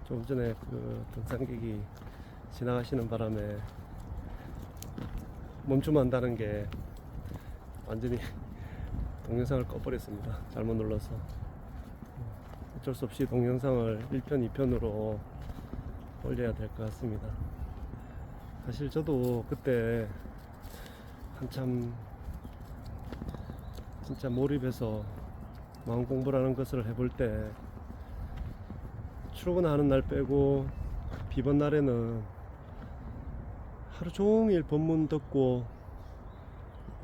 좀 전에 그 등산객이 지나가시는 바람에 멈춤한다는 게 완전히 동영상을 꺼버렸습니다. 잘못 눌러서. 어쩔 수 없이 동영상을 1편, 2편으로 올려야 될 것 같습니다. 사실 저도 그때 한참 진짜 몰입해서 마음 공부라는 것을 해볼 때 출근하는 날 빼고 비번 날에는 하루 종일 법문 듣고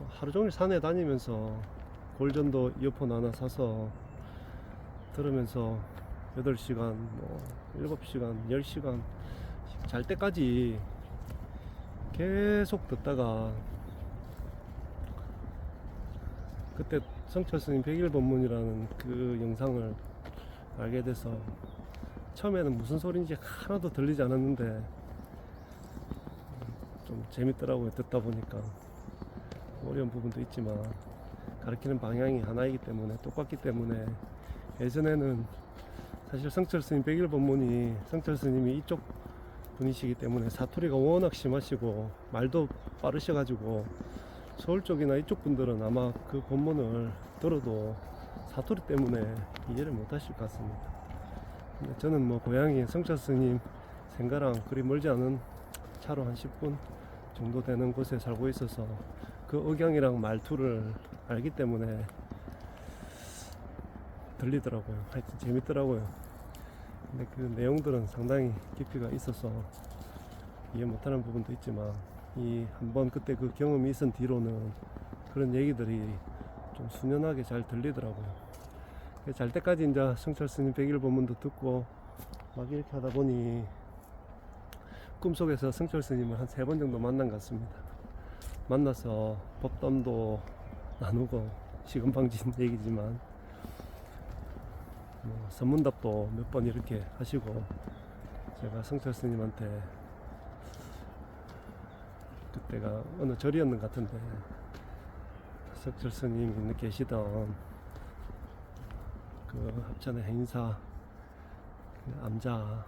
하루 종일 산에 다니면서 골전도 이어폰 하나 사서 들으면서 8시간, 7시간, 10시간 잘 때까지 계속 듣다가 그때 성철 스님 100일 법문이라는 그 영상을 알게 돼서 처음에는 무슨 소리인지 하나도 들리지 않았는데 좀 재밌더라고요. 듣다 보니까 어려운 부분도 있지만 가르치는 방향이 하나이기 때문에 똑같기 때문에 예전에는 사실 성철 스님 100일 법문이 성철 스님이 이쪽 분이시기 때문에 사투리가 워낙 심하시고 말도 빠르셔가지고 서울 쪽이나 이쪽 분들은 아마 그 법문을 들어도 사투리 때문에 이해를 못 하실 것 같습니다. 근데 저는 뭐 고향이 성철 스님 생가랑 그리 멀지 않은 차로 한 10분 정도 되는 곳에 살고 있어서 그 억양이랑 말투를 알기 때문에 들리더라고요. 하여튼 재밌더라고요. 근데 그 내용들은 상당히 깊이가 있어서 이해 못하는 부분도 있지만 이 한번 그때 그 경험이 있은 뒤로는 그런 얘기들이 좀 순연하게 잘 들리더라고요. 잘 때까지 이제 성철 스님 100일 법문도 듣고 막 이렇게 하다 보니 꿈속에서 성철 스님을 한 3번 정도 만난 것 같습니다. 만나서 법담도 나누고 시금방진 얘기지만 선문답도 몇 번 이렇게 하시고 제가 성철 스님한테 그때가 어느 절이었는 것 같은데 성철 스님이 계시던 그 합천의 행사 암자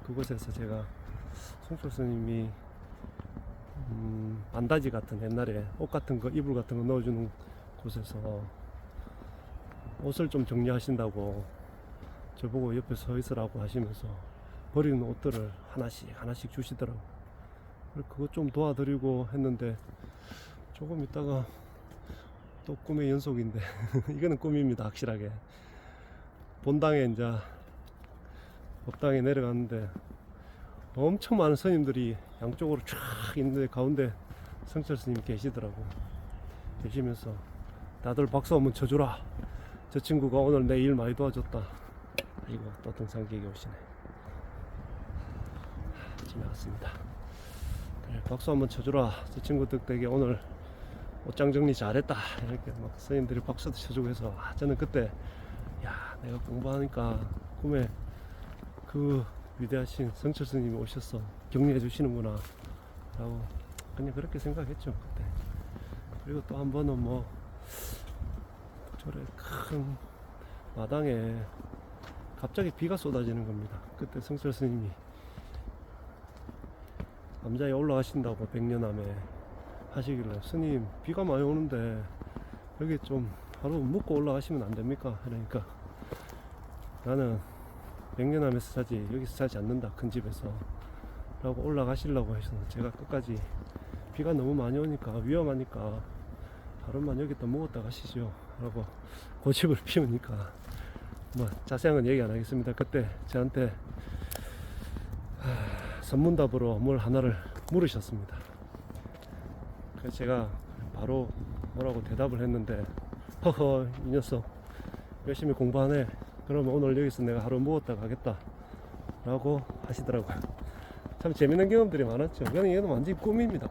그곳에서 제가 성철 스님이 반다지 같은 옛날에 옷 같은 거 이불 같은 거 넣어주는 곳에서 옷을 좀 정리하신다고 저보고 옆에 서 있으라고 하시면서 버리는 옷들을 하나씩 주시더라고. 그거 좀 도와드리고 했는데 조금 있다가 또 꿈의 연속인데 이거는 꿈입니다. 확실하게 본당에 이제 법당에 내려갔는데 엄청 많은 스님들이 양쪽으로 쫙 있는데 가운데 성철 스님이 계시더라고요. 계시면서 다들 박수 한번 쳐주라. 저 친구가 오늘 내 일 많이 도와줬다. 이거 또 등산객이 오시네. 지나갔습니다. 그래, 박수 한번 쳐주라. 저 친구 덕택에 오늘 옷장 정리 잘했다. 이렇게 막 스님들이 박수도 쳐주고 해서 저는 그때 야 내가 공부하니까 꿈에 그 위대하신 성철 스님이 오셔서 격려해 주시는구나 라고 그냥 그렇게 생각했죠 그때. 그리고 또 한 번은 뭐 저래 큰 마당에 갑자기 비가 쏟아지는 겁니다. 그때 성철 스님이 암자에 올라가신다고 백년암에 하시길래 스님 비가 많이 오는데 여기 좀 하루 묵고 올라가시면 안 됩니까? 그러니까 나는 백년암에서 자지 여기서 자지 않는다 큰 집에서 라고 올라가시려고 해서 제가 끝까지 비가 너무 많이 오니까 위험하니까 하루만 여기다 묵었다 가시죠 라고 고집을 피우니까 뭐 자세한 얘기 안 하겠습니다. 그때 저한테 선문답으로 뭘 하나를 물으셨습니다. 그래서 제가 바로 뭐라고 대답을 했는데 허허 이 녀석 열심히 공부하네. 그러면 오늘 여기서 내가 하루 묵었다 가겠다 라고 하시더라고요. 참 재밌는 경험들이 많았죠. 이건 완전히 꿈입니다.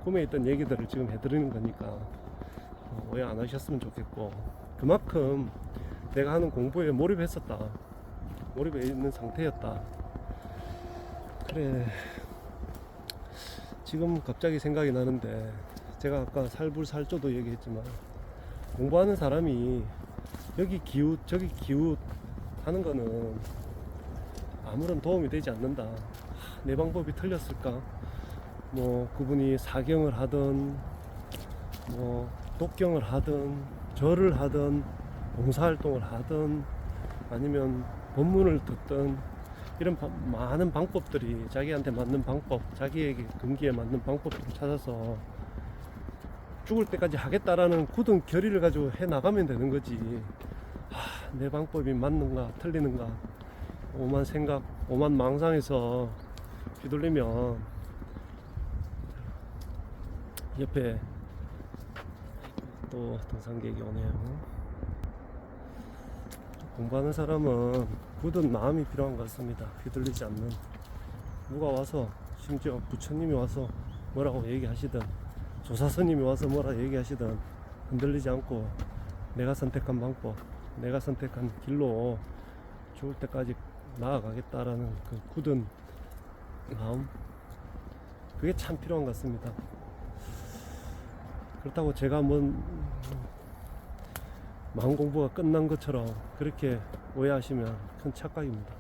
꿈에 있던 얘기들을 지금 해드리는 거니까 오해 안 하셨으면 좋겠고 그만큼 내가 하는 공부에 몰입했었다. 몰입해 있는 상태였다. 그래 지금 갑자기 생각이 나는데 제가 아까 살불살조도 얘기했지만 공부하는 사람이 여기 기웃 저기 기웃 하는 거는 아무런 도움이 되지 않는다. 내 방법이 틀렸을까? 뭐 그분이 사경을 하든 뭐 독경을 하든 절을 하든 봉사활동을 하든 아니면 법문을 듣든 이런 많은 방법들이 자기한테 맞는 방법, 자기에게 금기에 맞는 방법들을 찾아서 죽을 때까지 하겠다라는 굳은 결의를 가지고 해 나가면 되는 거지. 내 방법이 맞는가 틀리는가 오만 생각, 오만 망상에서 휘둘리면 옆에 또 등산객이 오네요. 공부하는 사람은 굳은 마음이 필요한 것 같습니다. 휘둘리지 않는. 누가 와서, 심지어 부처님이 와서 뭐라고 얘기하시든 조사스님이 와서 뭐라 얘기하시든 흔들리지 않고 내가 선택한 방법, 내가 선택한 길로 죽을 때까지 나아가겠다라는 그 굳은 마음, 그게 참 필요한 것 같습니다. 그렇다고 제가 마음 공부가 끝난 것처럼 그렇게 오해하시면 큰 착각입니다.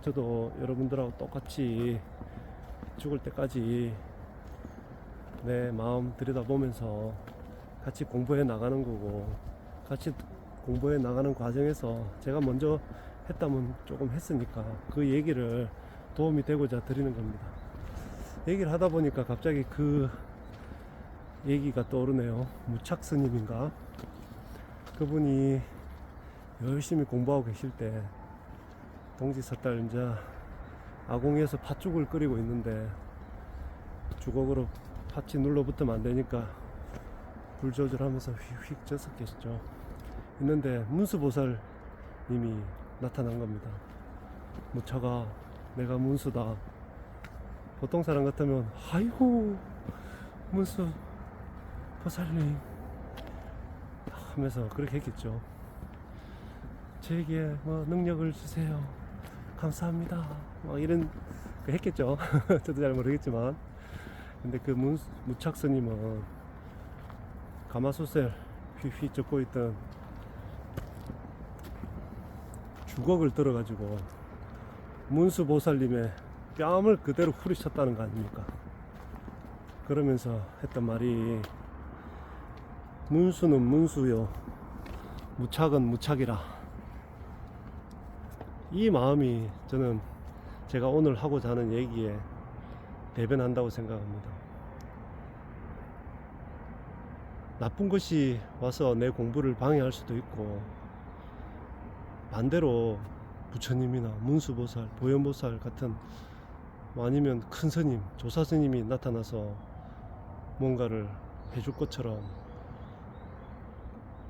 저도 여러분들하고 똑같이 죽을 때까지 내 마음 들여다보면서 같이 공부해 나가는 거고, 같이 공부해 나가는 과정에서 제가 먼저 했다면 조금 했으니까 그 얘기를 도움이 되고자 드리는 겁니다. 얘기를 하다 보니까 갑자기 그 얘기가 떠오르네요. 무착 스님인가? 그분이 열심히 공부하고 계실 때 동지 섣달 이제 아궁이에서 팥죽을 끓이고 있는데 주걱으로 팥이 눌러붙으면 안 되니까 불 조절하면서 휙휙 젖었겠죠. 있는데 문수보살님이 나타난 겁니다. 무차가 내가 문수다. 보통 사람 같으면 아이고 문수 보살님 하면서 그렇게 했겠죠. 저에게 뭐 능력을 주세요. 감사합니다. 막 이런 거 했겠죠. 저도 잘 모르겠지만. 근데 그 무착 스님은 가마솥에 휘휘 젓고 있던 주걱을 들어가지고 문수보살님의 뺨을 그대로 후리쳤다는 거 아닙니까? 그러면서 했던 말이 문수는 문수요, 무착은 무착이라. 이 마음이 저는 제가 오늘 하고자 하는 얘기에 대변한다고 생각합니다. 나쁜 것이 와서 내 공부를 방해할 수도 있고, 반대로 부처님이나 문수보살, 보현보살 같은, 아니면 큰 스님, 조사스님이 나타나서 뭔가를 해줄 것처럼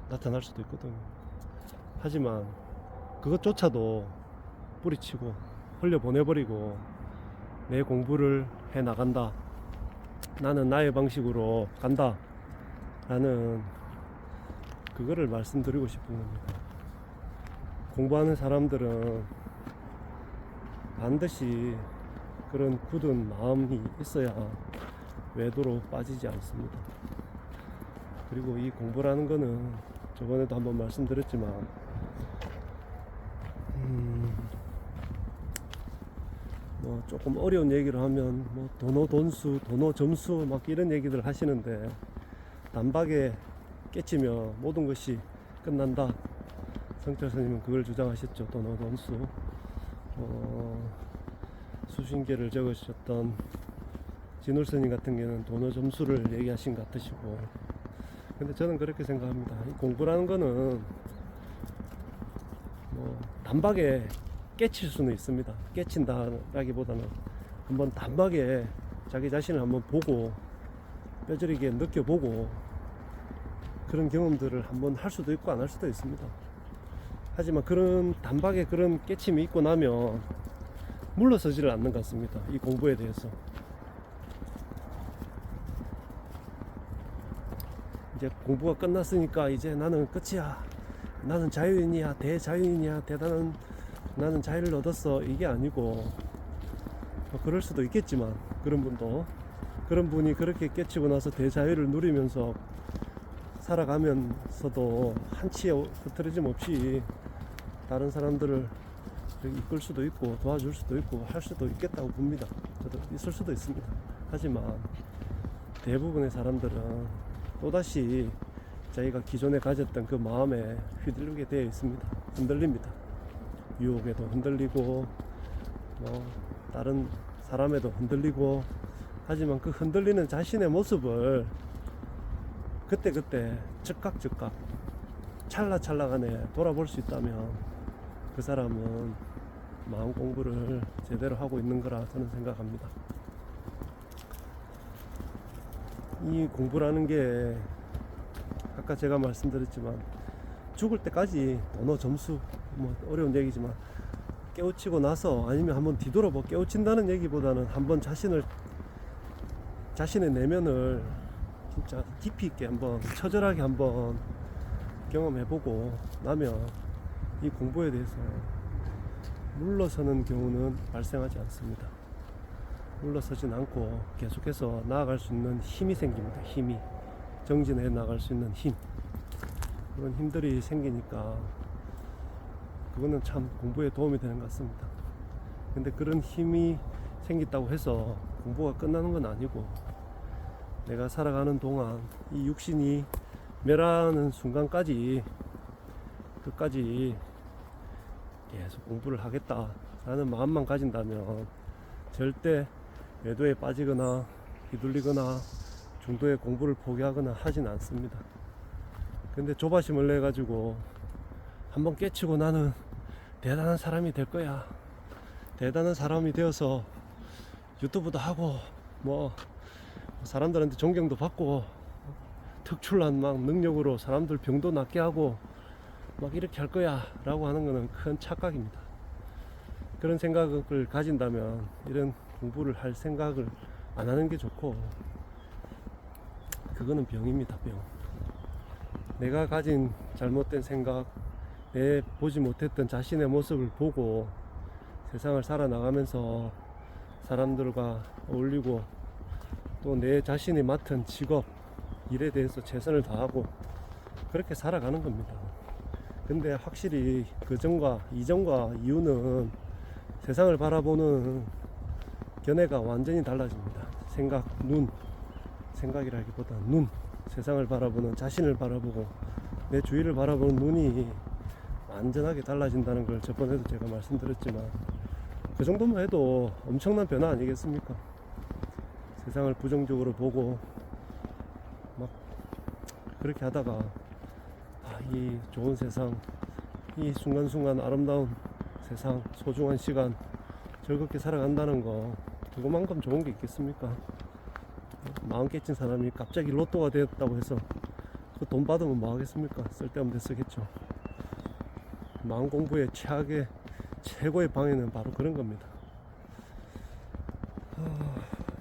나타날 수도 있거든요. 하지만 그것조차도 뿌리치고 흘려보내버리고 내 공부를 해 나간다, 나는 나의 방식으로 간다 라는 그거를 말씀드리고 싶은 겁니다. 공부하는 사람들은 반드시 그런 굳은 마음이 있어야 외도로 빠지지 않습니다. 그리고 이 공부라는 거는 저번에도 한번 말씀드렸지만 뭐 조금 어려운 얘기를 하면 뭐 도노 돈수, 도노 점수 막 이런 얘기들 하시는데, 단박에 깨치면 모든 것이 끝난다. 성철 스님은 그걸 주장하셨죠. 도노 돈수. 수신계를 적으셨던 진울 스님 같은 경우는 도노 점수를 얘기하신 것 같으시고, 근데 저는 그렇게 생각합니다. 이 공부라는 거는 뭐 단박에 깨칠 수는 있습니다. 깨친다라기보다는 한번 단박에 자기 자신을 한번 보고 뼈저리게 느껴보고 그런 경험들을 한번 할 수도 있고 안 할 수도 있습니다. 하지만 그런 단박에 그런 깨침이 있고 나면 물러서지를 않는 것 같습니다. 이 공부에 대해서. 이제 공부가 끝났으니까 이제 나는 끝이야, 나는 자유인이야, 대자유인이야, 대단한 나는 자유를 얻었어, 이게 아니고, 뭐 그럴 수도 있겠지만 그런 분이 그렇게 깨치고 나서 대자유를 누리면서 살아가면서도 한치의 흐트러짐 없이 다른 사람들을 이끌 수도 있고 도와줄 수도 있고 할 수도 있겠다고 봅니다. 저도 있을 수도 있습니다. 하지만 대부분의 사람들은 또다시 자기가 기존에 가졌던 그 마음에 휘둘리게 되어 있습니다. 흔들립니다. 유혹에도 흔들리고 뭐 다른 사람에도 흔들리고, 하지만 그 흔들리는 자신의 모습을 그때그때 즉각 찰나찰나간에 돌아볼 수 있다면 그 사람은 마음 공부를 제대로 하고 있는 거라 저는 생각합니다. 이 공부라는 게 아까 제가 말씀드렸지만 죽을 때까지 언어 점수 뭐 어려운 얘기지만 깨우치고 나서, 아니면 한번 뒤돌아보 깨우친다는 얘기보다는 한번 자신의 내면을 진짜 깊이 있게 한번 처절하게 한번 경험해보고 나면 이 공부에 대해서 물러서는 경우는 발생하지 않습니다. 물러서진 않고 계속해서 나아갈 수 있는 힘이 생깁니다. 힘이 정진해 나갈 수 있는 힘, 그런 힘들이 생기니까 그거는 참 공부에 도움이 되는 것 같습니다. 근데 그런 힘이 생겼다고 해서 공부가 끝나는 건 아니고, 내가 살아가는 동안 이 육신이 멸하는 순간까지 끝까지 계속 공부를 하겠다라는 마음만 가진다면 절대 외도에 빠지거나 휘둘리거나 중도에 공부를 포기하거나 하진 않습니다. 근데 조바심을 내 가지고 한번 깨치고 나는 대단한 사람이 될 거야, 대단한 사람이 되어서 유튜브도 하고 뭐 사람들한테 존경도 받고 특출난 막 능력으로 사람들 병도 낫게 하고 막 이렇게 할 거야 라고 하는 거는 큰 착각입니다. 그런 생각을 가진다면 이런 공부를 할 생각을 안 하는 게 좋고, 그거는 병입니다. 병. 내가 가진 잘못된 생각, 내 보지 못했던 자신의 모습을 보고 세상을 살아나가면서 사람들과 어울리고 또 내 자신이 맡은 직업, 일에 대해서 최선을 다하고 그렇게 살아가는 겁니다. 근데 확실히 그 전과 이전과 이후는 세상을 바라보는 견해가 완전히 달라집니다. 생각이라기보다 눈, 세상을 바라보는, 자신을 바라보고 내 주위를 바라보는 눈이 완전하게 달라진다는 걸 저번에도 제가 말씀드렸지만, 그 정도만 해도 엄청난 변화 아니겠습니까? 세상을 부정적으로 보고 막 그렇게 하다가 이 좋은 세상, 이 순간순간 아름다운 세상, 소중한 시간 즐겁게 살아간다는 거, 그거만큼 좋은 게 있겠습니까? 마음 깨친 사람이 갑자기 로또가 되었다고 해서 그 돈 받으면 뭐 하겠습니까? 쓸데없는 데 쓰겠죠. 마음 공부의 최고의 방해는 바로 그런 겁니다.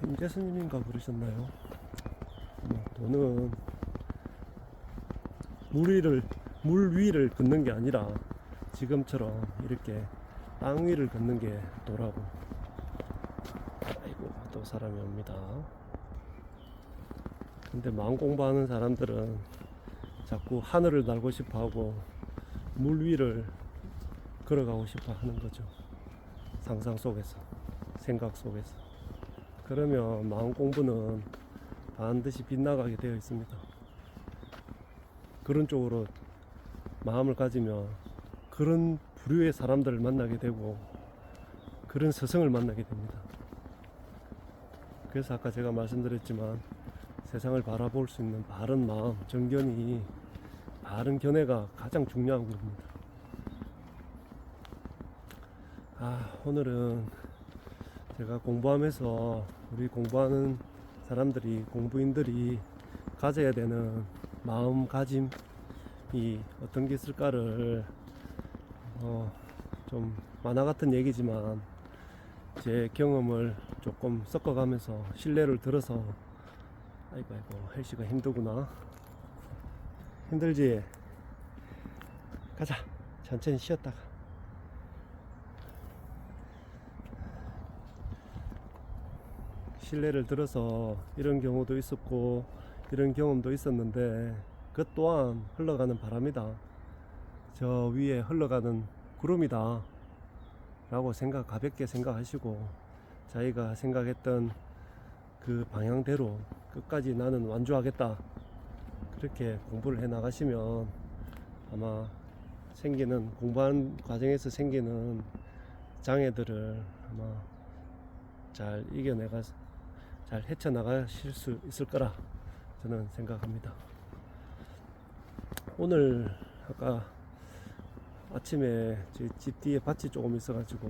임재스님인가 그러셨나요? 돈은 물 위를 걷는 게 아니라 지금처럼 이렇게 땅 위를 걷는 게 도라고. 아이고, 또 사람이 옵니다. 근데 마음 공부하는 사람들은 자꾸 하늘을 날고 싶어 하고 물 위를 걸어가고 싶어 하는 거죠. 상상 속에서, 생각 속에서. 그러면 마음 공부는 반드시 빗나가게 되어 있습니다. 그런 쪽으로 마음을 가지면 그런 부류의 사람들을 만나게 되고 그런 스승을 만나게 됩니다. 그래서 아까 제가 말씀드렸지만 세상을 바라볼 수 있는 바른 마음, 정견이, 바른 견해가 가장 중요한 겁니다. 오늘은 제가 공부하면서 우리 공부하는 사람들이, 공부인들이 가져야 되는 마음가짐이 어떤 게 있을까를 좀 만화 같은 얘기지만 제 경험을 조금 섞어가면서 신뢰를 들어서, 아이고 헬스가 힘들구나. 힘들지? 가자. 천천히 쉬었다가. 신뢰를 들어서 이런 경우도 있었고 이런 경험도 있었는데, 그 또한 흘러가는 바람이다, 저 위에 흘러가는 구름이다, 라고 가볍게 생각하시고 자기가 생각했던 그 방향대로 끝까지 나는 완주하겠다 그렇게 공부를 해 나가시면 아마 공부하는 과정에서 생기는 장애들을 아마 잘 이겨내가 잘 헤쳐나가실 수 있을 거라 저는 생각합니다. 오늘 아까 아침에 제 집 뒤에 밭이 조금 있어가지고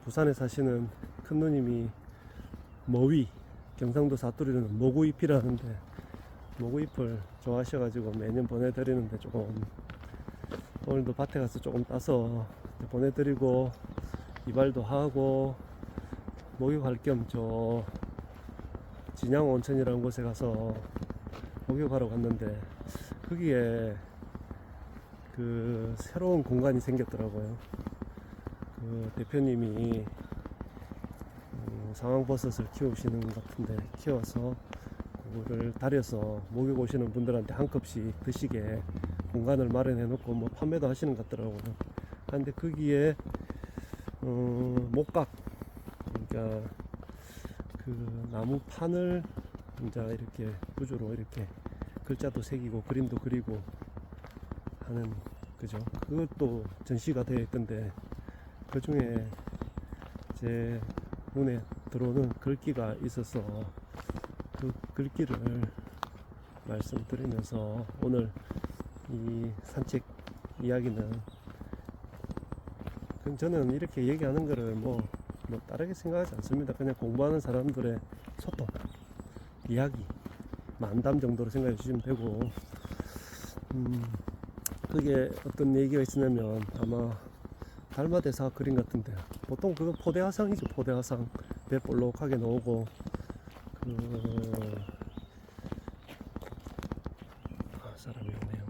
부산에 사시는 큰 누님이 머위, 경상도 사투리로는 모구잎이라는데 모구잎을 좋아하셔가지고 매년 보내드리는데 조금 오늘도 밭에 가서 조금 따서 보내드리고 이발도 하고 목욕할 겸 저 진양 온천이라는 곳에 가서 목욕하러 갔는데 거기에 그 새로운 공간이 생겼더라고요. 그 대표님이 상황버섯을 키우시는 것 같은데 키워서 그거를 달여서 목욕 오시는 분들한테 한 컵씩 드시게 공간을 마련해 놓고 뭐 판매도 하시는 것 같더라고요. 근데 거기에 목각 그러니까 그 나무 판을 이제 이렇게 구조로 이렇게 글자도 새기고 그림도 그리고 하는 그죠. 그것도 전시가 되어 있던데 그 중에 제 눈에 들어오는 글귀가 있어서 그 글귀를 말씀드리면서 오늘 이 산책 이야기는 저는 이렇게 얘기하는 거를 뭐 다르게 생각하지 않습니다. 그냥 공부하는 사람들의 소통, 이야기, 만담 정도로 생각해 주시면 되고 그게 어떤 얘기가 있으냐면 아마 달마대사 그림 같은데 보통 그거 포대화상이죠. 포대화상 배 볼록하게 나오고 사람이 오네요.